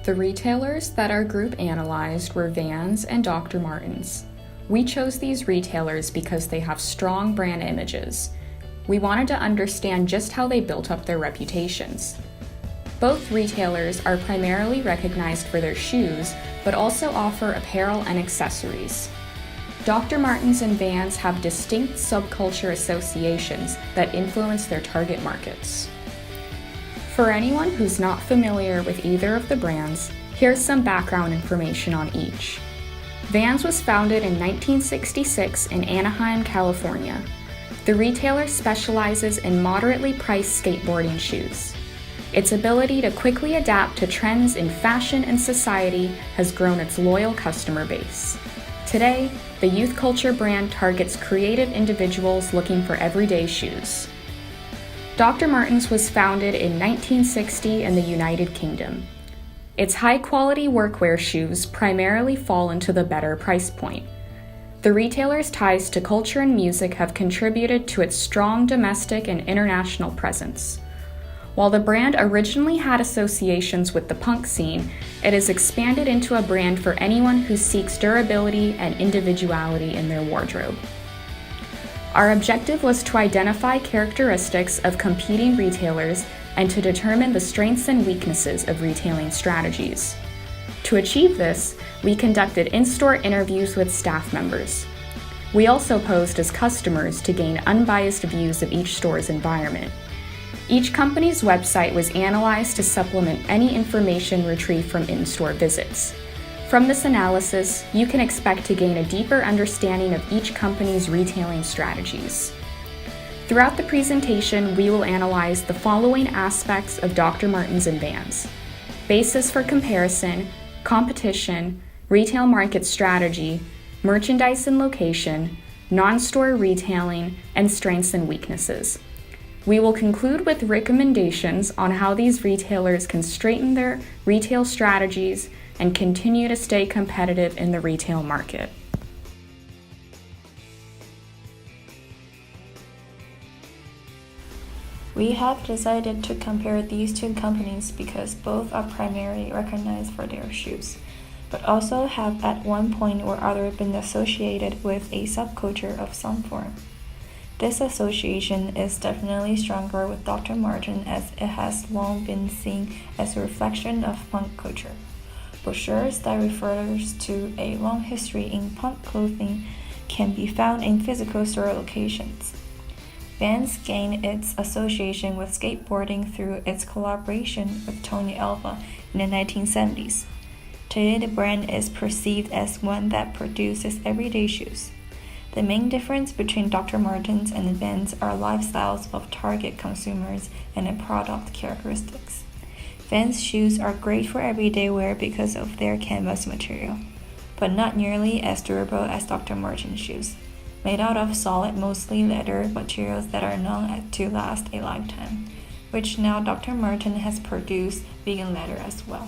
The retailers that our group analyzed were Vans and Dr. Martens. We chose these retailers because they have strong brand images. We wanted to understand just how they built up their reputations. Both retailers are primarily recognized for their shoes, but also offer apparel and accessories. Dr. Martens and Vans have distinct subculture associations that influence their target markets. For anyone who's not familiar with either of the brands, here's some background information on each. Vans was founded in 1966 in Anaheim, California. The retailer specializes in moderately priced skateboarding shoes. Its ability to quickly adapt to trends in fashion and society has grown its loyal customer base. Today, the youth culture brand targets creative individuals looking for everyday shoes. Dr. Martens was founded in 1960 in the United Kingdom. Its high-quality workwear shoes primarily fall into the better price point. The retailer's ties to culture and music have contributed to its strong domestic and international presence. While the brand originally had associations with the punk scene, it has expanded into a brand for anyone who seeks durability and individuality in their wardrobe. Our objective was to identify characteristics of competing retailers and to determine the strengths and weaknesses of retailing strategies. To achieve this, we conducted in-store interviews with staff members. We also posed as customers to gain unbiased views of each store's environment. Each company's website was analyzed to supplement any information retrieved from in-store visits. From this analysis, you can expect to gain a deeper understanding of each company's retailing strategies. Throughout the presentation, we will analyze the following aspects of Dr. Martens and Vans: basis for comparison, competition, retail market strategy, merchandise and location, non-store retailing, and strengths and weaknesses. We will conclude with recommendations on how these retailers can strengthen their retail strategies and continue to stay competitive in the retail market. We have decided to compare these two companies because both are primarily recognized for their shoes, but also have at one point or other been associated with a subculture of some form. This association is definitely stronger with Dr. Martens as it has long been seen as a reflection of punk culture. Brochures that refers to a long history in punk clothing can be found in physical store locations. Vans gained its association with skateboarding through its collaboration with Tony Alva in the 1970s. Today, the brand is perceived as one that produces everyday shoes. The main difference between Dr. Martens and Vans are lifestyles of target consumers and the product characteristics. Vans shoes are great for everyday wear because of their canvas material, but not nearly as durable as Dr. Martens shoes, made out of solid, mostly leather materials that are known to last a lifetime, which now Dr. Martens has produced vegan leather as well.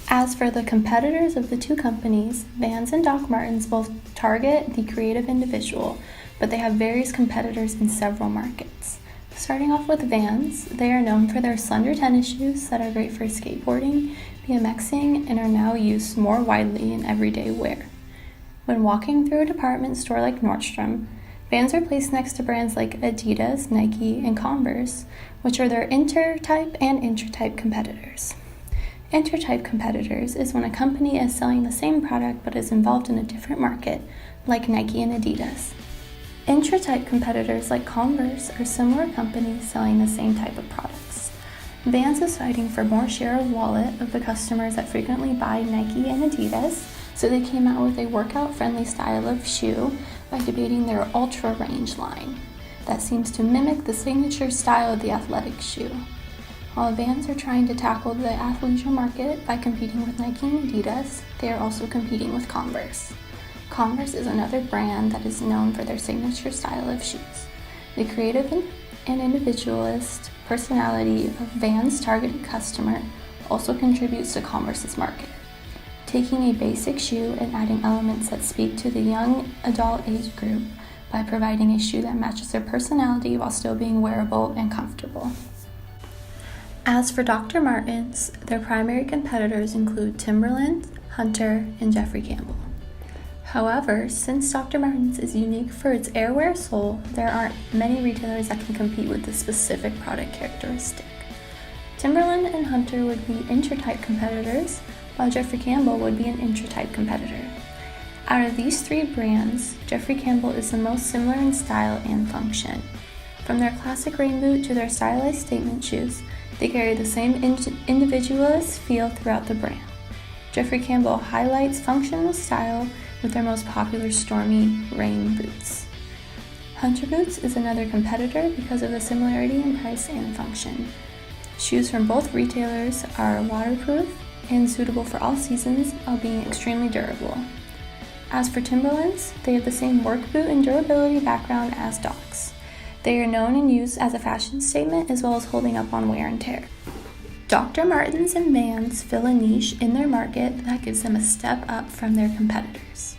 As for the competitors of the two companies, Vans and Doc Martens both target the creative individual, but they have various competitors in several markets. Starting off with Vans, they are known for their slender tennis shoes that are great for skateboarding, BMXing, and are now used more widely in everyday wear. When walking through a department store like Nordstrom, Vans are placed next to brands like Adidas, Nike, and Converse, which are their inter-type and intra-type competitors. Inter-type competitors is when a company is selling the same product but is involved in a different market, like Nike and Adidas. Intra-type competitors like Converse are similar companies selling the same type of products. Vans is fighting for more share of wallet of the customers that frequently buy Nike and Adidas, so they came out with a workout-friendly style of shoe by debating their Ultra Range line that seems to mimic the signature style of the athletic shoe. While Vans are trying to tackle the athleisure market by competing with Nike and Adidas, they are also competing with Converse. Converse is another brand that is known for their signature style of shoes. The creative and individualist personality of Vans' targeted customer also contributes to Converse's market, taking a basic shoe and adding elements that speak to the young adult age group by providing a shoe that matches their personality while still being wearable and comfortable. As for Dr. Martens, their primary competitors include Timberland, Hunter, and Jeffrey Campbell. However, since Dr. Martens is unique for its airwear sole, there aren't many retailers that can compete with this specific product characteristic. Timberland and Hunter would be inter-type competitors, while Jeffrey Campbell would be an intra-type competitor. Out of these three brands, Jeffrey Campbell is the most similar in style and function. From their classic rain boot to their stylized statement shoes, they carry the same individualist feel throughout the brand. Jeffrey Campbell highlights functional style with their most popular stormy rain boots. Hunter Boots is another competitor because of the similarity in price and function. Shoes from both retailers are waterproof and suitable for all seasons while being extremely durable. As for Timberlands, they have the same work boot and durability background as Docs. They are known and used as a fashion statement as well as holding up on wear and tear. Dr. Martens and Vans fill a niche in their market that gives them a step up from their competitors.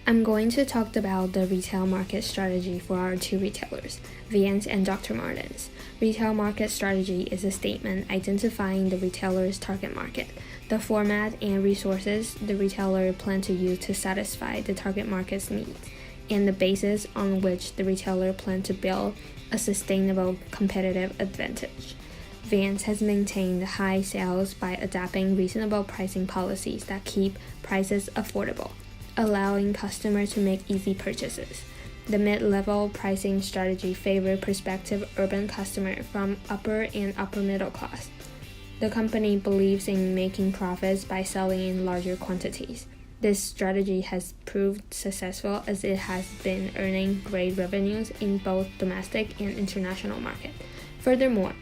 I'm going to talk about the retail market strategy for our two retailers, Vans and Dr. Martens. Retail market strategy is a statement identifying the retailer's target market, the format and resources the retailer plans to use to satisfy the target market's needs, and the basis on which the retailer plans to build a sustainable competitive advantage. Vans has maintained high sales by adapting reasonable pricing policies that keep prices affordable, allowing customers to make easy purchases. The mid-level pricing strategy favors prospective urban customers from upper and upper middle class. The company believes in making profits by selling in larger quantities. This strategy has proved successful as it has been earning great revenues in both domestic and international markets. Furthermore,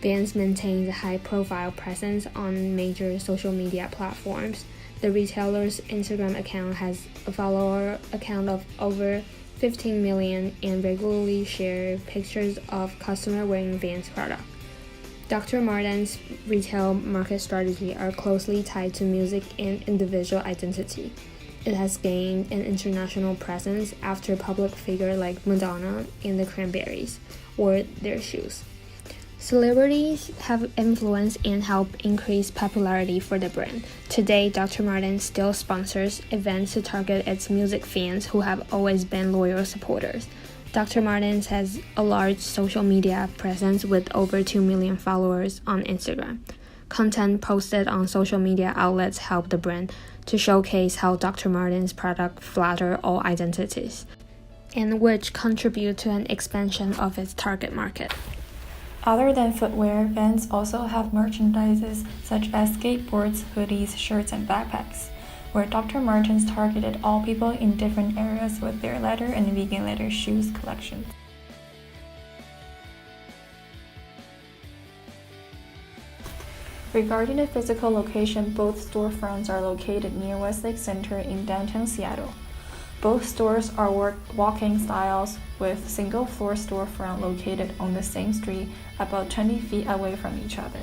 Vans maintains a high-profile presence on major social media platforms. The retailer's Instagram account has a follower count of over 15 million and regularly shares pictures of customers wearing Vans products. Dr. Martens' retail market strategy are closely tied to music and individual identity. It has gained an international presence after public figures like Madonna and the Cranberries wore their shoes. Celebrities have influenced and helped increase popularity for the brand. Today, Dr. Martens still sponsors events to target its music fans who have always been loyal supporters. Dr. Martens has a large social media presence with over 2 million followers on Instagram. Content posted on social media outlets help the brand to showcase how Dr. Martens' products flatter all identities, and which contribute to an expansion of its target market. Other than footwear, Vans also have merchandises such as skateboards, hoodies, shirts, and backpacks, where Dr. Martens targeted all people in different areas with their leather and vegan leather shoes collections. Regarding the physical location, both storefronts are located near Westlake Center in downtown Seattle. Both stores are walk-in styles with single-floor storefront located on the same street about 20 feet away from each other.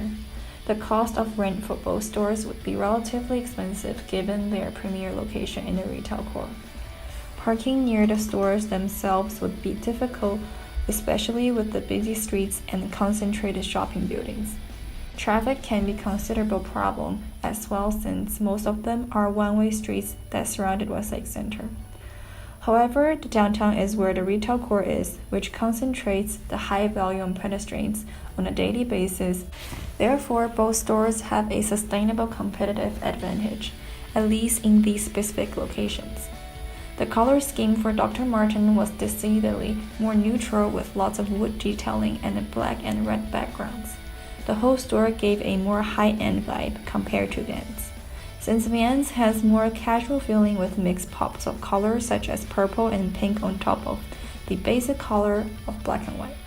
The cost of rent for both stores would be relatively expensive given their premier location in the retail core. Parking near the stores themselves would be difficult, especially with the busy streets and concentrated shopping buildings. Traffic can be a considerable problem as well since most of them are one-way streets that surrounded Westlake Center. However, the downtown is where the retail core is, which concentrates the high-volume pedestrians on a daily basis. Therefore, both stores have a sustainable competitive advantage, at least in these specific locations. The color scheme for Dr. Martens was decidedly more neutral with lots of wood detailing and black and red backgrounds. The whole store gave a more high-end vibe compared to Vans. Since Vans has more casual feeling with mixed pops of colors such as purple and pink on top of the basic color of black and white.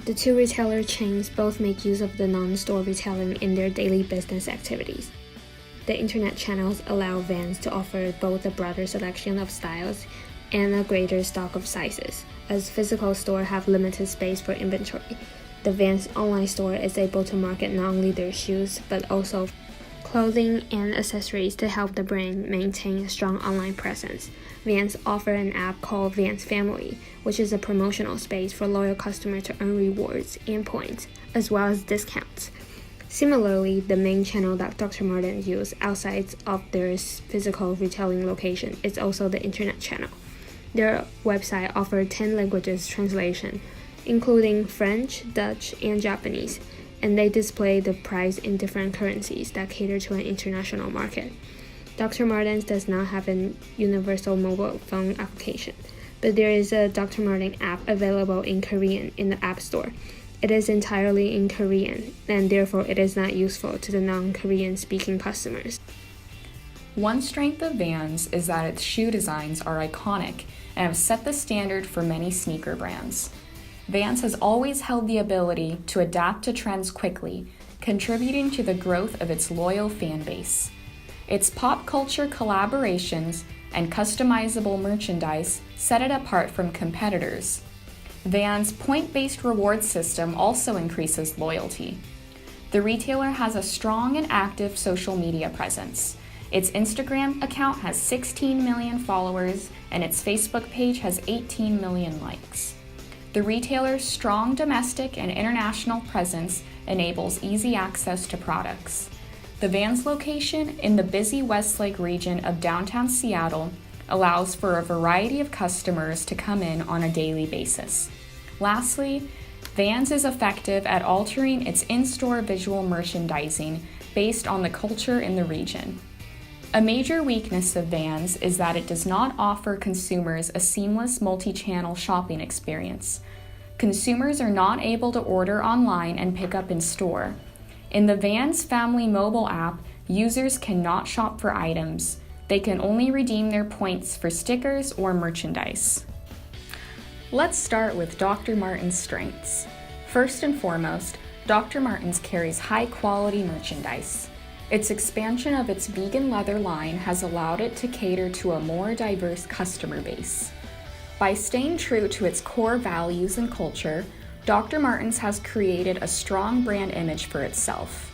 The two retailer chains both make use of the non-store retailing in their daily business activities. The internet channels allow Vans to offer both a broader selection of styles and a greater stock of sizes, as physical stores have limited space for inventory. The Vans online store is able to market not only their shoes but also clothing, and accessories to help the brand maintain a strong online presence. Vans offer an app called Vans Family, which is a promotional space for loyal customers to earn rewards and points, as well as discounts. Similarly, the main channel that Dr. Martens use outside of their physical retailing location is also the internet channel. Their website offers 10 languages translation, including French, Dutch, and Japanese, and they display the price in different currencies that cater to an international market. Dr. Martens does not have a universal mobile phone application, but there is a Dr. Martens app available in Korean in the App Store. It is entirely in Korean, and therefore it is not useful to the non-Korean speaking customers. One strength of Vans is that its shoe designs are iconic and have set the standard for many sneaker brands. Vans has always held the ability to adapt to trends quickly, contributing to the growth of its loyal fan base. Its pop culture collaborations and customizable merchandise set it apart from competitors. Vans' point-based reward system also increases loyalty. The retailer has a strong and active social media presence. Its Instagram account has 16 million followers, and its Facebook page has 18 million likes. The retailer's strong domestic and international presence enables easy access to products. The Vans location in the busy Westlake region of downtown Seattle allows for a variety of customers to come in on a daily basis. Lastly, Vans is effective at altering its in-store visual merchandising based on the culture in the region. A major weakness of Vans is that it does not offer consumers a seamless multi-channel shopping experience. Consumers are not able to order online and pick up in store. In the Vans Family mobile app, users cannot shop for items. They can only redeem their points for stickers or merchandise. Let's start with Dr. Martens' strengths. First and foremost, Dr. Martens carries high-quality merchandise. Its expansion of its vegan leather line has allowed it to cater to a more diverse customer base. By staying true to its core values and culture, Dr. Martens has created a strong brand image for itself.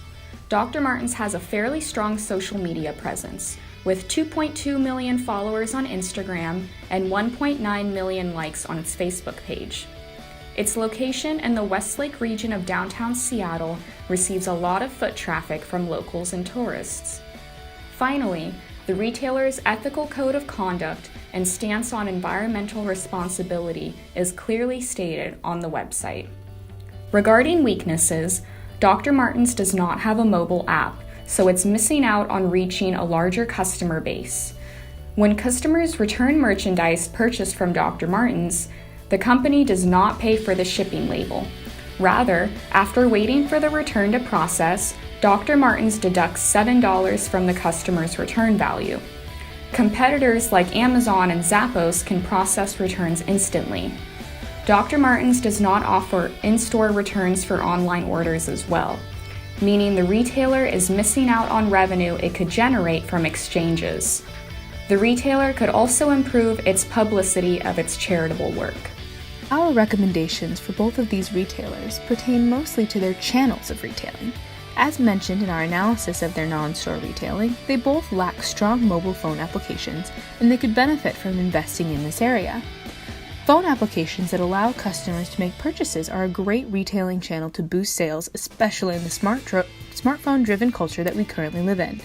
Dr. Martens has a fairly strong social media presence, with 2.2 million followers on Instagram and 1.9 million likes on its Facebook page. Its location in the Westlake region of downtown Seattle receives a lot of foot traffic from locals and tourists. Finally, the retailer's ethical code of conduct and stance on environmental responsibility is clearly stated on the website. Regarding weaknesses, Dr. Martens does not have a mobile app, so it's missing out on reaching a larger customer base. When customers return merchandise purchased from Dr. Martens, the company does not pay for the shipping label. Rather, after waiting for the return to process, Dr. Martens deducts $7 from the customer's return value. Competitors like Amazon and Zappos can process returns instantly. Dr. Martens does not offer in-store returns for online orders as well, meaning the retailer is missing out on revenue it could generate from exchanges. The retailer could also improve its publicity of its charitable work. Our recommendations for both of these retailers pertain mostly to their channels of retailing. As mentioned in our analysis of their non-store retailing, they both lack strong mobile phone applications, and they could benefit from investing in this area. Phone applications that allow customers to make purchases are a great retailing channel to boost sales, especially in the smartphone-driven culture that we currently live in.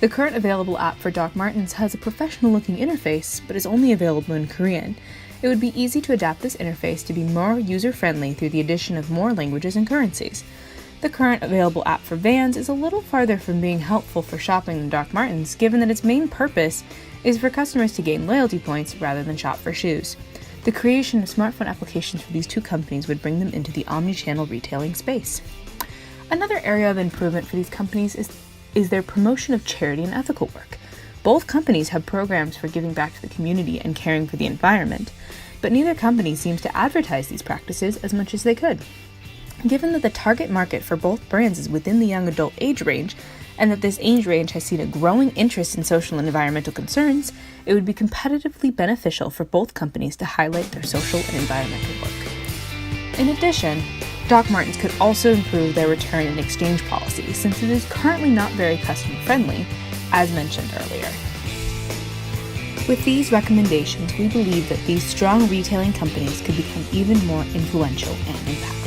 The current available app for Doc Martens has a professional-looking interface, but is only available in Korean. It would be easy to adapt this interface to be more user-friendly through the addition of more languages and currencies. The current available app for Vans is a little farther from being helpful for shopping than Doc Martens, given that its main purpose is for customers to gain loyalty points rather than shop for shoes. The creation of smartphone applications for these two companies would bring them into the omni-channel retailing space. Another area of improvement for these companies is their promotion of charity and ethical work. Both companies have programs for giving back to the community and caring for the environment, but neither company seems to advertise these practices as much as they could. Given that the target market for both brands is within the young adult age range, and that this age range has seen a growing interest in social and environmental concerns, it would be competitively beneficial for both companies to highlight their social and environmental work. In addition, Doc Martens could also improve their return and exchange policy since it is currently not very customer friendly, as mentioned earlier. With these recommendations, we believe that these strong retailing companies could become even more influential and impactful.